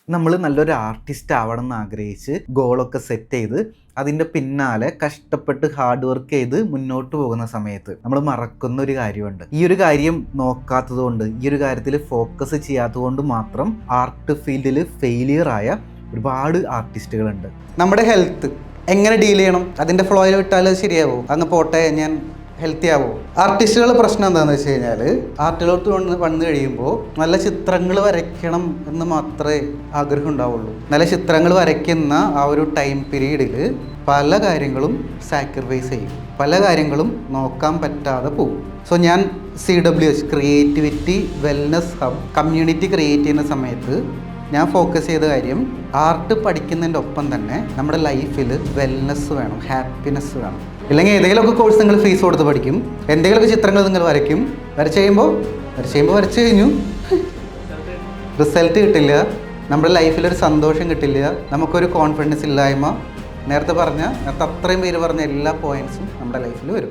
നമ്മൾ നല്ലൊരു ആർട്ടിസ്റ്റ് ആവണം എന്ന് ആഗ്രഹിച്ച് ഗോളൊക്കെ സെറ്റ് ചെയ്ത് അതിൻ്റെ പിന്നാലെ കഷ്ടപ്പെട്ട് ഹാർഡ് വർക്ക് ചെയ്ത് മുന്നോട്ട് പോകുന്ന സമയത്ത് നമ്മൾ മറക്കുന്ന ഒരു കാര്യമുണ്ട്. ഈ ഒരു കാര്യം നോക്കാത്തത് കൊണ്ട്, ഈ ഒരു കാര്യത്തിൽ ഫോക്കസ് ചെയ്യാത്തത് കൊണ്ട് മാത്രം ആർട്ട് ഫീൽഡിൽ ഫെയിലിയർ ആയ ഒരുപാട് ആർട്ടിസ്റ്റുകളുണ്ട്. നമ്മുടെ ഹെൽത്ത് എങ്ങനെ ഡീൽ ചെയ്യണം, അതിൻ്റെ ഫ്ലോയിൽ വിട്ടാൽ ശരിയാവോ, അങ്ങ് പോട്ടെ ഞാൻ ഹെൽത്തി ആവോ? ആർട്ടിസ്റ്റുകളുടെ പ്രശ്നം എന്താണെന്ന് വെച്ച് കഴിഞ്ഞാൽ ആർട്ടിലോട്ട് വന്നു കഴിയുമ്പോൾ നല്ല ചിത്രങ്ങൾ വരയ്ക്കണം എന്ന് മാത്രമേ ആഗ്രഹം ഉണ്ടാവുള്ളൂ. നല്ല ചിത്രങ്ങൾ വരയ്ക്കുന്ന ആ ഒരു ടൈം പീരീഡിൽ പല കാര്യങ്ങളും സാക്രിഫൈസ് ചെയ്യും, പല കാര്യങ്ങളും നോക്കാൻ പറ്റാതെ പോകും. സോ ഞാൻ CWH creativity wellness hub community create ചെയ്യുന്ന സമയത്ത് ഞാൻ ഫോക്കസ് ചെയ്ത കാര്യം ആർട്ട് പഠിക്കുന്നതിൻ്റെ ഒപ്പം തന്നെ നമ്മുടെ ലൈഫിൽ വെൽനെസ് വേണം, ഹാപ്പിനെസ് വേണം. ഇല്ലെങ്കിൽ ഏതെങ്കിലുമൊക്കെ കോഴ്സ് നിങ്ങൾ ഫീസ് കൊടുത്ത് പഠിക്കും, എന്തെങ്കിലുമൊക്കെ ചിത്രങ്ങൾ നിങ്ങൾ വരയ്ക്കും, വരച്ച് കഴിഞ്ഞു റിസൾട്ട് കിട്ടില്ല, നമ്മുടെ ലൈഫിലൊരു സന്തോഷം കിട്ടില്ല, നമുക്കൊരു കോൺഫിഡൻസ് ഇല്ലായ്മ, നേരത്തെ അത്രയും പേര് പറഞ്ഞ എല്ലാ പോയിൻറ്റ്സും നമ്മുടെ ലൈഫിൽ വരും.